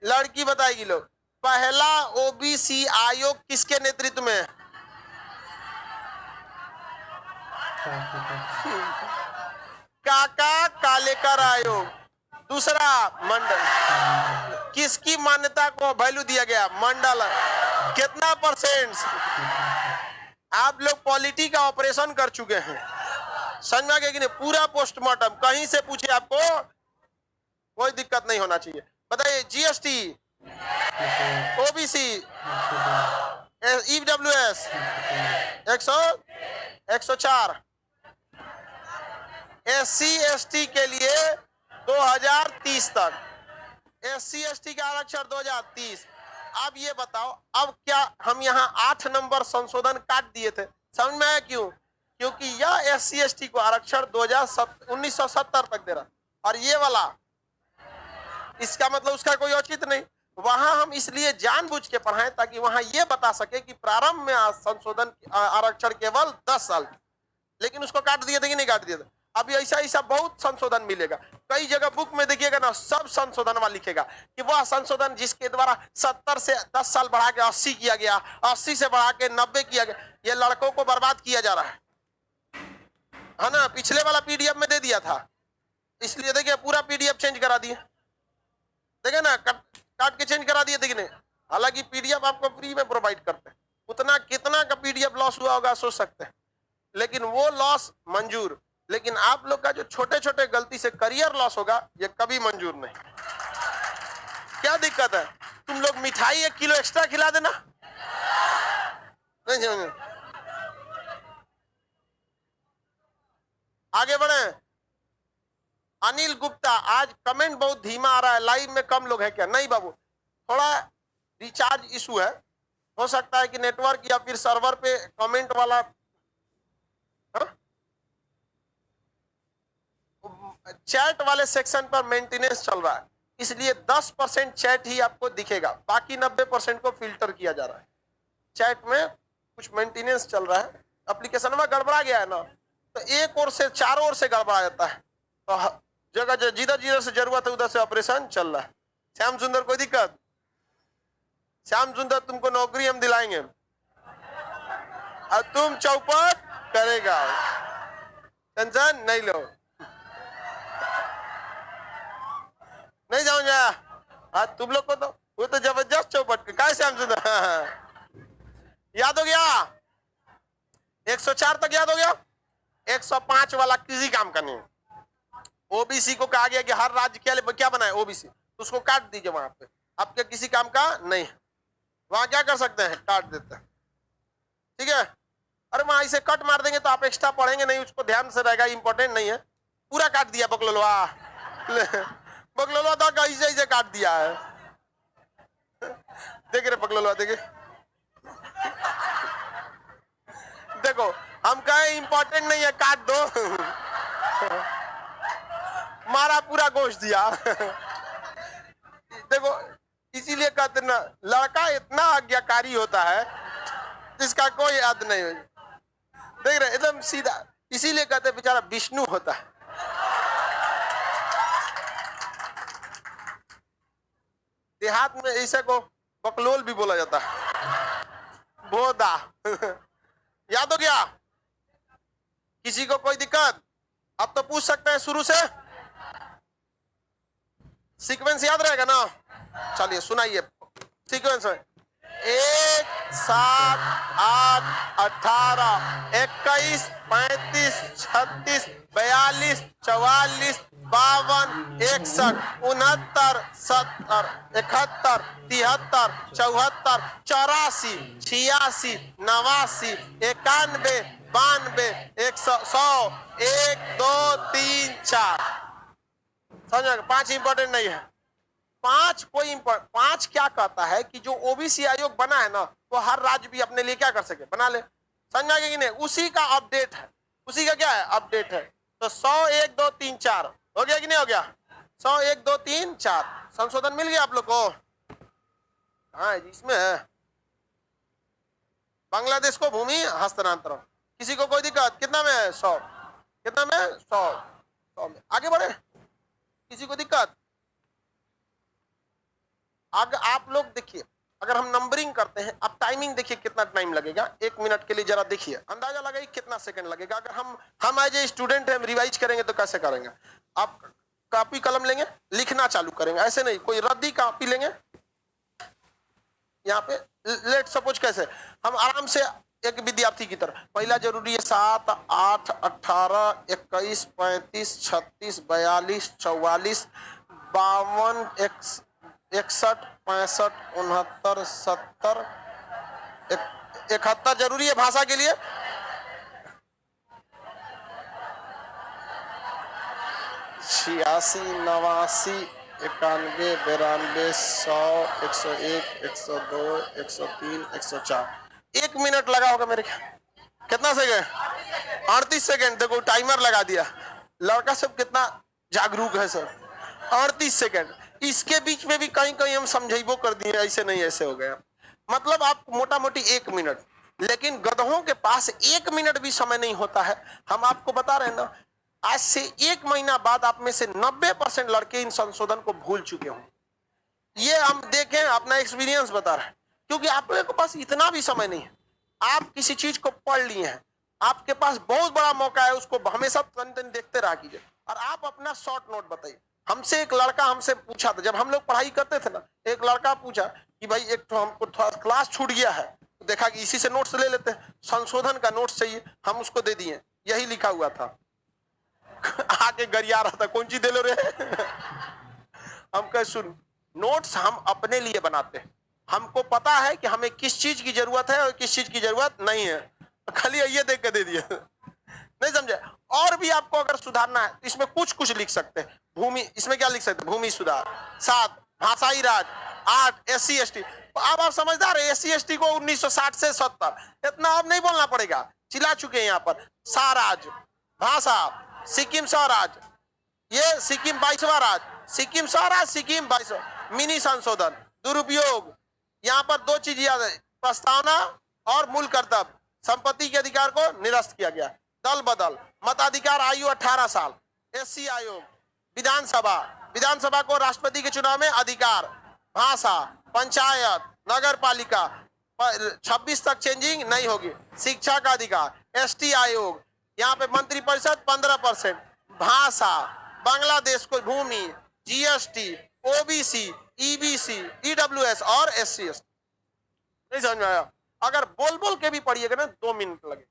लड़की बताएगी लोग। पहला ओबीसी आयोग किसके नेतृत्व में, काका कालेकर आयोग। दूसरा मंडल, किसकी मान्यता को वैल्यू दिया गया, मंडल। कितना परसेंट, आप लोग पॉलिटी का ऑपरेशन कर चुके हैं, समझ में आ गया कि नहीं। पूरा पोस्टमार्टम कहीं से पूछे आपको कोई दिक्कत नहीं होना चाहिए। बताइए। GST, OBC, EWS 104, SC ST के लिए 2030 तक, एससी एसटी का आरक्षण 2030। अब ये बताओ, अब क्या हम यहाँ 8 नंबर संशोधन काट दिए थे, समझ में आया क्यों? क्योंकि यह एससी एसटी को आरक्षण 1970 तक दे रहा, और ये वाला इसका मतलब उसका कोई औचित्य नहीं। वहां हम इसलिए जानबूझ के पढ़ाएं ताकि वहां ये बता सके कि प्रारंभ में संशोधन आरक्षण केवल 10 साल, लेकिन उसको काट दिए थे कि नहीं काट दिए थे। अभी ऐसा ऐसा बहुत संशोधन मिलेगा, कई जगह बुक में देखिएगा ना, सब संशोधन वाला लिखेगा कि वह संशोधन जिसके द्वारा 70 से 10 साल बढ़ा के 80 किया गया, 80 से बढ़ा के 90 किया गया। ये लड़कों को बर्बाद किया जा रहा है ना। पिछले वाला पीडीएफ में दे दिया था, इसलिए देखिए पूरा पीडीएफ चेंज करा दिए, देखे ना, काट के चेंज करा दिए, देखिए। हालांकि पीडीएफ आपको फ्री में प्रोवाइड करते हैं, उतना कितना का पीडीएफ लॉस हुआ होगा सोच सकते हैं, लेकिन वो लॉस मंजूर। लेकिन आप लोग का जो छोटे छोटे गलती से करियर लॉस होगा, ये कभी मंजूर नहीं। क्या दिक्कत है? तुम लोग मिठाई 1 किलो एक्स्ट्रा खिला देना, नहीं। आगे बढ़े। अनिल गुप्ता, आज कमेंट बहुत धीमा आ रहा है, लाइव में कम लोग हैं क्या? नहीं बाबू, थोड़ा रिचार्ज इशू है, हो सकता है कि नेटवर्क या फिर सर्वर पे कमेंट वाला। चैट वाले सेक्शन पर मेंटेनेंस चल रहा है, इसलिए 10% चैट ही आपको दिखेगा, बाकी 90% को फिल्टर किया जा रहा है। चैट में कुछ मेंटेनेंस चल रहा है, एप्लीकेशन में गड़बड़ा गया है ना, तो एक ओर से चारों ओर से गड़बड़ा जाता है, तो जगह जिधर जिधर से जरूरत है उधर से ऑपरेशन चल रहा है। श्याम सुंदर, कोई दिक्कत? श्याम सुंदर, तुमको नौकरी हम दिलाएंगे और तुम चौपट करेगा, टेंशन नहीं लो। नहीं जाऊंगा। हाँ, तुम लोग को तो वो तो जबरदस्त चौपट का श्याम सुंदर। याद हो गया? 104 तक याद हो गया? 105 वाला किसी काम का नहीं। ओबीसी को कहा गया कि हर राज्य के लिए क्या बनाए, ओबीसी, तो उसको काट दीजिए वहां पे, आपके किसी काम का नहीं। वहां क्या कर सकते हैं? काट देते हैं, ठीक है। अरे वहां इसे कट मार देंगे तो आप एक्स्ट्रा पढ़ेंगे नहीं, उसको ध्यान से रहेगा, इंपॉर्टेंट नहीं है। पूरा काट दिया बकलोलवा, बकलोलवा तो ऐसे काट दिया है, देख रहे बकलोलवा, देखे देखो, हम कहे इंपॉर्टेंट नहीं है, काट दो। मारा, पूरा गोश्त दिया। देखो, इसीलिए कहते ना, लड़का इतना आज्ञाकारी होता है जिसका कोई याद नहीं हो। देख रहे एकदम सीधा, इसीलिए कहते बेचारा विष्णु होता है। देहात में ऐसे को बकलोल भी बोला जाता है, बोदा। याद हो गया? किसी को कोई दिक्कत? अब तो पूछ सकते हैं शुरू से, सीक्वेंस याद रहेगा ना? चलिए सुनाइए सीक्वेंस में। 1 7 8 18 21 35 36 42 44 52 61 69 70 71 73 74 84 86 89 91 92 100 1 2 3 4। समझ, 5 इंपॉर्टेंट नहीं है। 5 कोई इंपॉर्टेंट, 5 क्या कहता है कि जो ओबीसी आयोग बना है ना, वो हर राज्य भी अपने लिए क्या कर सके, बना ले। समझ गए कि नहीं? उसी का अपडेट है, उसी का क्या है, अपडेट है। तो 100 1 2 3 4 हो गया कि नहीं हो गया? 100 1 2 3 4 संशोधन मिल गया आप लोग को? हाँ, इसमें है बांग्लादेश को भूमि हस्तांतरण। किसी को कोई दिक्कत? कितना में है? 100। कितना में? 100 में। आगे बढ़े, किसी को दिक्कत? अगर आप लोग देखिए, अगर हम नंबरिंग करते हैं, अब टाइमिंग देखिए कितना टाइम लगेगा, 1 मिनट के लिए जरा देखिए, अंदाजा लगाइए कितना सेकंड लगेगा। अगर हम एज ए स्टूडेंट हम रिवाइज करेंगे तो कैसे करेंगे? आप कॉपी कलम लेंगे, लिखना चालू करेंगे, ऐसे नहीं कोई रद्दी कॉपी लेंगे। यहाँ पे लेट सपोज कैसे हम आराम से एक विद्यार्थी की तरह, पहला जरूरी है 7 8 18 21 35 36 42 44 52 61, 65, 69, 70, 71 जरूरी है भाषा के लिए। 86, 89, 91, 92, 100, 101, 102, 103, 104। 1 मिनट लगा होगा मेरे ख्याल। कितना सेकेंड? 38 सेकेंड। देखो टाइमर लगा दिया। लड़का सब कितना जागरूक है सर। 38 सेकेंड। इसके बीच में भी कहीं कहीं हम समझाइबो कर दिए, ऐसे नहीं ऐसे हो गया। मतलब आप मोटा मोटी 1 मिनट, लेकिन गधों के पास 1 मिनट भी समय नहीं होता है। हम आपको बता रहे हैं ना, आज से 1 महीना बाद आप में से 90% लड़के इन संशोधन को भूल चुके हों। ये हम देखें, अपना एक्सपीरियंस बता रहे हैं, क्योंकि आप लोगों के पास इतना भी समय नहीं है। आप किसी चीज को पढ़ लिए हैं, आपके पास बहुत बड़ा मौका है, उसको हमेशा कंटेंट देखते रहा कीजिए। और आप अपना शॉर्ट नोट बताइए। हमसे एक लड़का हमसे पूछा था, जब हम लोग पढ़ाई करते थे ना, एक लड़का पूछा कि भाई एक तो हमको थोड़ा क्लास छूट गया है, तो देखा कि इसी से नोट्स ले लेते हैं, संशोधन का नोट्स चाहिए, हम उसको दे दिए, यही लिखा हुआ था। आके गरिया रहा था, कौन चीज दे लो रे। हम कह सुन, नोट्स हम अपने लिए बनाते हैं, हमको पता है कि हमें किस चीज की जरूरत है और किस चीज की जरूरत नहीं है, खाली ये देख के दे दिए। नहीं समझे? और भी आपको अगर सुधारना है, इसमें कुछ कुछ लिख सकते हैं। भूमि, इसमें क्या लिख सकते हैं? भूमि सुधार। 7 भाषाई राज। 8 SC ST। अब आप समझदार है, SC ST को 1960 से 70, इतना अब नहीं बोलना पड़ेगा, चिल्ला चुके हैं यहाँ पर। साराज भाषा, सिक्किम स्वराज, ये सिक्किम 22वां राज, सिक्किम स्वराज, सिक्किम 22वां। मिनी संशोधन, दुरुपयोग, यहाँ पर 2 चीज याद है, प्रस्तावना और मूल कर्तव्य। संपत्ति के अधिकार को निरस्त किया गया। दल बदल, मताधिकार आयु 18 साल। SC आयोग, विधानसभा, विधानसभा को राष्ट्रपति के चुनाव में अधिकार। भाषा, पंचायत, नगर पालिका 26 तक चेंजिंग नहीं होगी। शिक्षा का अधिकार। ST आयोग, यहाँ पे मंत्रिपरिषद 15%। भाषा, बांग्लादेश को भूमि, GST, OBC, EBC, EWS और SC ST। नहीं समझ में आया? अगर बोल बोल के भी पढ़िएगा ना 2 मिनट लगे,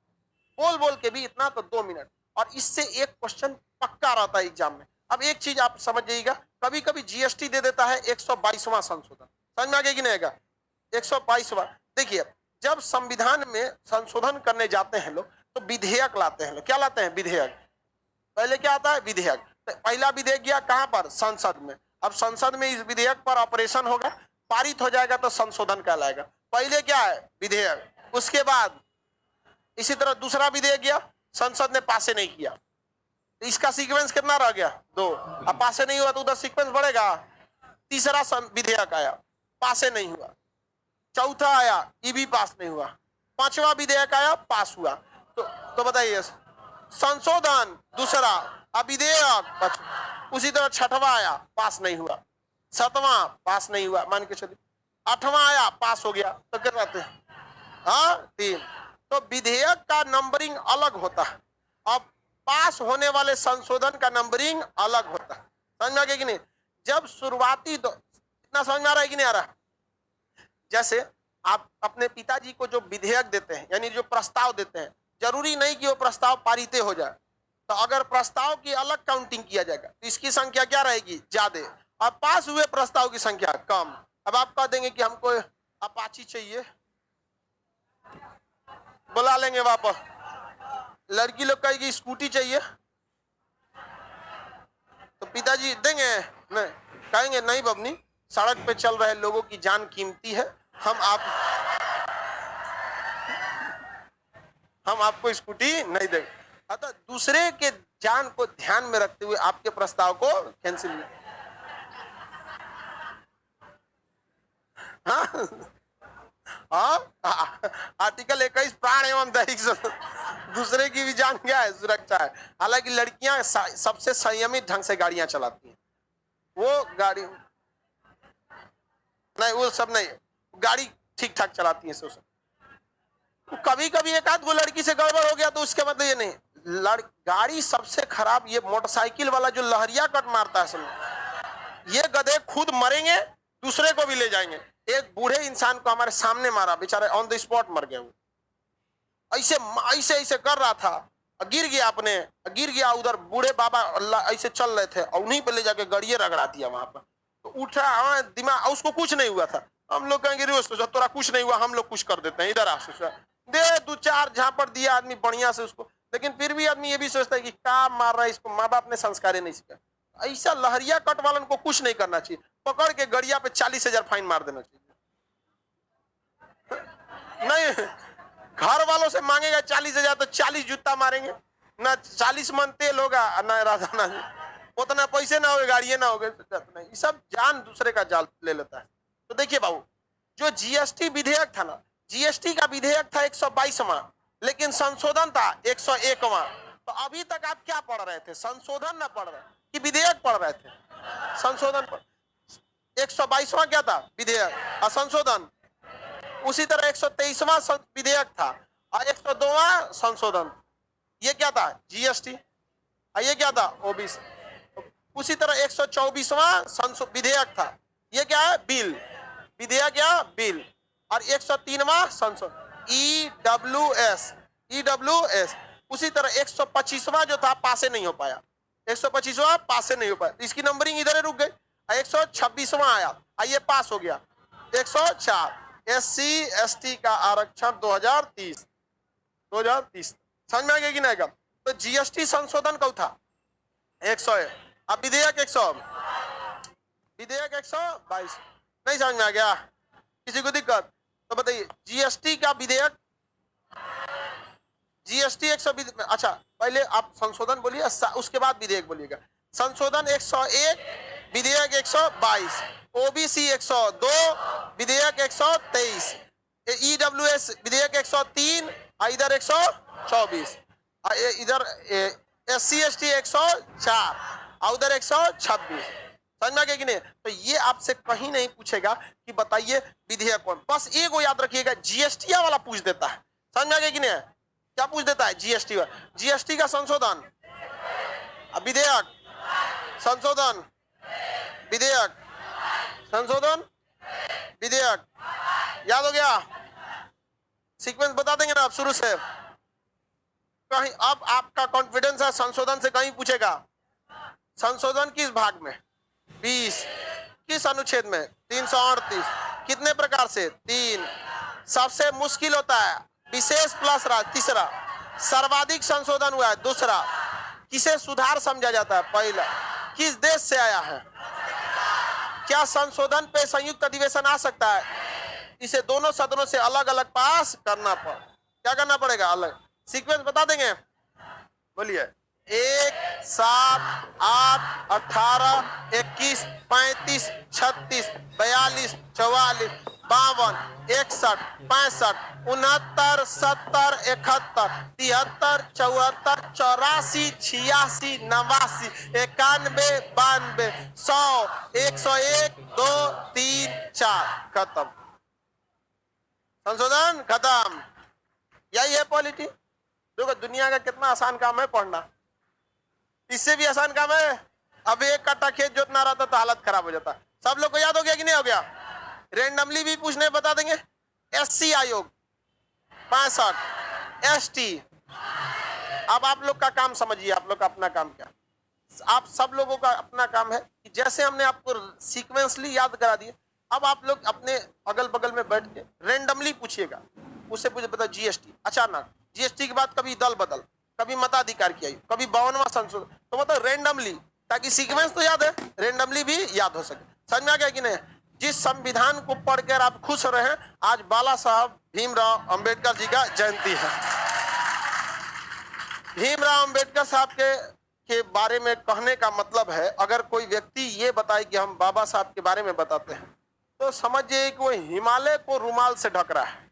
बोल बोल के भी इतना तो 2 मिनट, और इससे एक क्वेश्चन पक्का रहता है एग्जाम में। अब एक चीज आप समझ जाइएगा, कभी कभी GST दे देता है 122वां संशोधन। समझ में आ गया कि नहीं आएगा? 122वां। देखिए, जब संविधान में संशोधन करने जाते हैं लोग, तो विधेयक लाते हैं लोग। क्या लाते हैं? विधेयक। पहले क्या आता है? विधेयक। तो पहला विधेयक गया कहां पर? संसद में। अब संसद में इस विधेयक पर ऑपरेशन होगा, पारित हो जाएगा तो संशोधन कहलाएगा। पहले क्या है? विधेयक। उसके बाद इसी तरह दूसरा विधेयक गया, संसद ने पास नहीं किया, इसका सीक्वेंस कितना रह गया? 2। अब पास नहीं हुआ तो उधर सीक्वेंस बढ़ेगा। तीसरा विधेयक आया, पास नहीं हुआ। चौथा आया, ये भी पास नहीं हुआ। 5वां विधेयक आया, पास हुआ। तो बताइए, संशोधन दूसरा, अब विधेयक। उसी तरह 6वां आया, पास नहीं हुआ। 7वां पास नहीं हुआ, मान के चलिए। 8वां आया, पास हो गया। तो क्या कहते हैं? हाँ, 3। तो विधेयक का नंबरिंग अलग होता है, अब पास होने वाले संशोधन का नंबरिंग अलग होता है। समझ में आ गया कि नहीं? जब शुरुआती इतना समझ में आ रहा है कि नहीं आ रहा? जैसे आप अपने पिताजी को जो विधेयक देते हैं, यानी जो प्रस्ताव देते हैं, जरूरी नहीं कि वो प्रस्ताव पारित हो जाए। तो अगर प्रस्ताव की अलग काउंटिंग किया जाएगा तो इसकी संख्या क्या रहेगी? ज्यादा। अब पास हुए प्रस्ताव की संख्या कम। अब आप कह देंगे कि हमको अपाची चाहिए, बुला लेंगे वापस। लड़की लोग कहेगी स्कूटी चाहिए, तो पिताजी देंगे? नहीं, कहेंगे नहीं बबनी, सड़क पे चल रहे लोगों की जान कीमती है, हम आपको स्कूटी नहीं देंगे। अतः दूसरे के जान को ध्यान में रखते हुए आपके प्रस्ताव को कैंसिल। आर्टिकल 21 प्राण एवं दैहिक दूसरे की भी जान क्या है? सुरक्षा है। हालांकि लड़कियां सबसे संयमित ढंग से गाड़ियां चलाती हैं, वो गाड़ी नहीं, वो सब नहीं, गाड़ी ठीक ठाक चलाती है। कभी कभी एक आध गो लड़की से गड़बड़ हो गया तो उसके मतलब ये नहीं, गाड़ी सबसे खराब ये मोटरसाइकिल वाला जो लहरिया कट मारता है, समझ, ये गधे खुद मरेंगे, दूसरे को भी ले जाएंगे। एक बूढ़े इंसान को हमारे सामने मारा, बेचारे ऑन द स्पॉट मर गए। ऐसे ऐसे ऐसे कर रहा था, गिर गया, गिर गया उधर। बूढ़े बाबा ऐसे चल रहे थे और उन्हीं पे ले जाके गड़िए रगड़ा दिया वहां पर। तो उठा, हाँ दिमाग, उसको कुछ नहीं हुआ था। हम लोग कहेंगे रे सोचा तोरा कुछ नहीं हुआ, हम लोग कुछ कर देते हैं, इधर आ सोचा, दे 2-4 झापड़ दिया आदमी बढ़िया से उसको, लेकिन फिर भी आदमी ये भी सोचता है कि क्या मार रहा है इसको, माँ बाप ने संस्कार नहीं सिखाया। ऐसा लहरिया कट वालन को कुछ नहीं करना चाहिए, पकड़ के गड़िया पे 40,000 फाइन मार देना चाहिए। नहीं, घर वालों से मांगेगा 40,000 तो 40 जूता मारेंगे ना, 40 मन तेल होगा ना, राधा ना उतना पैसे ना हो, गाड़िए ना हो गए, ये सब जान दूसरे का जाल ले लेता है। तो देखिए बाबू, जो जीएसटी विधेयक था ना, जीएसटी का विधेयक था 122वां, लेकिन संशोधन था 101वां। तो अभी तक आप क्या पढ़ रहे थे, संशोधन ना पढ़ रहे कि विधेयक पढ़ रहे थे? संशोधन पढ़। 122वां क्या था? विधेयक। और संशोधन उसी तरह 123वां विधेयक था और 102वां संशोधन। ये क्या था? जीएसटी। और ये क्या था? ओबीसी। उसी तरह 124वां विधेयक था, ये क्या है? बिल। विधेयक या बिल। और 103वां संशोधन, ईडब्ल्यूएस। उसी तरह 125वां जो था पासे नहीं हो पाया, 125वां पासे नहीं हो पाया, इसकी नंबरिंग इधर रुक गई। 126वां आया, ये पास हो गया। 104 एससी एसटी का आरक्षण 2030 समझ में आ गया कि नहीं? तो जीएसटी संशोधन कब था? 101। अब विधेयक 122 नहीं समझ में आ गया? किसी को दिक्कत तो बताइए। जीएसटी का विधेयक, जीएसटी 120, अच्छा पहले आप संशोधन बोलिए, उसके बाद विधेयक बोलिएगा। संशोधन 101, विधेयक 122, ओबीसी 102, विधेयक 123, ईडब्ल्यूएस विधेयक 103, इधर 124, इधर एससी एसटी 104 और उधर 126। समझ में आ गया कि नहीं? तो ये आपसे कहीं नहीं पूछेगा कि बताइए विधेयक कौन, बस एक को याद रखिएगा, जीएसटी वाला पूछ देता है। समझ में आ गया कि नहीं? क्या पूछ देता है? जीएसटी वाला। जीएसटी का संशोधन, विधेयक, संशोधन, विधेयक, संशोधन, विधेयक, याद हो गया? सीक्वेंस बता देंगे ना आप शुरू से? कहीं अब आपका कॉन्फिडेंस है संशोधन से कहीं पूछेगा? संशोधन किस भाग में? 20। किस अनुच्छेद में? 338। कितने प्रकार से? 3। सबसे मुश्किल होता है विशेष प्लस राज्य, तीसरा। सर्वाधिक संशोधन हुआ है, दूसरा। किसे सुधार समझा जाता है? पहला। किस देश से आया है? क्या संशोधन पे संयुक्त अधिवेशन आ सकता है? इसे दोनों सदनों से अलग अलग पास करना क्या करना पड़ेगा? अलग। सीक्वेंस बता देंगे, बोलिए। 1, 7, 8, 18, 21, 35, 36, 42, 44, 52, 61, 65, 69, 70, 71, 73, 74, 84, 86, 89, 91, 92, 100, 101, 2, 3, 4, खत्म। संशोधन खत्म। यही है पॉलिटी। देखो दुनिया का कितना आसान काम है पढ़ना, इससे भी आसान काम है। अब एक कट्टा खेत जोतना रहता तो हालत खराब हो जाता। सब लोग को याद हो गया कि नहीं हो गया? रेंडमली भी पूछने बता देंगे। एससी आयोग 65, एसटी। अब आप लोग का काम समझिए, आप लोग का अपना काम क्या? आप सब लोगों का अपना काम है कि जैसे हमने आपको सीक्वेंसली याद करा दिए, अब आप लोग अपने अगल बगल में बैठ के रेंडमली पूछिएगा। उससे पूछे बता जीएसटी, अचानक जीएसटी के बाद कभी दल बदल, कभी मताधिकार की आयु, कभी 52वां संशोधन, तो मतलब रेंडमली, ताकि सीक्वेंस तो याद है, रेंडमली भी याद हो सके। समझ में आ गया कि नहीं? जिस संविधान को पढ़कर आप खुश हो रहे हैं, आज बाला साहब भीमराव अंबेडकर जी का जयंती है। भीमराव अंबेडकर साहब के बारे में कहने का मतलब है, अगर कोई व्यक्ति ये बताए कि हम बाबा साहब के बारे में बताते हैं, तो समझिए कि वो हिमालय को रुमाल से ढक रहा है।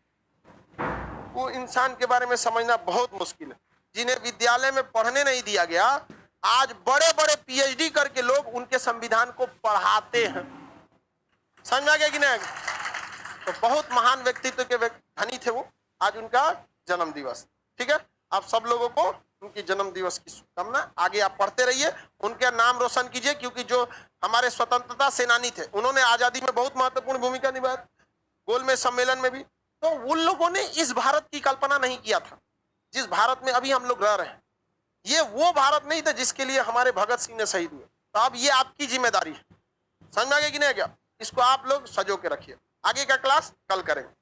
वो इंसान के बारे में समझना बहुत मुश्किल है। जिन्हें विद्यालय में पढ़ने नहीं दिया गया, आज बड़े बड़े पीएचडी करके लोग उनके संविधान को पढ़ाते हैं। समझ में आ गया कि नहीं? तो बहुत महान व्यक्तित्व के धनी थे वो। आज उनका जन्म दिवस, ठीक है? आप सब लोगों को उनकी जन्म दिवस की शुभकामना। आगे आप पढ़ते रहिए, उनके नाम रोशन कीजिए, क्योंकि जो हमारे स्वतंत्रता सेनानी थे, उन्होंने आजादी में बहुत महत्वपूर्ण भूमिका निभाई, गोलमेज सम्मेलन में भी। तो उन लोगों ने इस भारत की कल्पना नहीं किया था जिस भारत में अभी हम लोग रह रहे हैं। ये वो भारत नहीं था जिसके लिए हमारे भगत सिंह ने शहीद हुए। तो अब ये आपकी जिम्मेदारी है। समझ में आ गया कि नहीं आ गया? इसको आप लोग सजो के रखिए, आगे का क्लास कल करेंगे।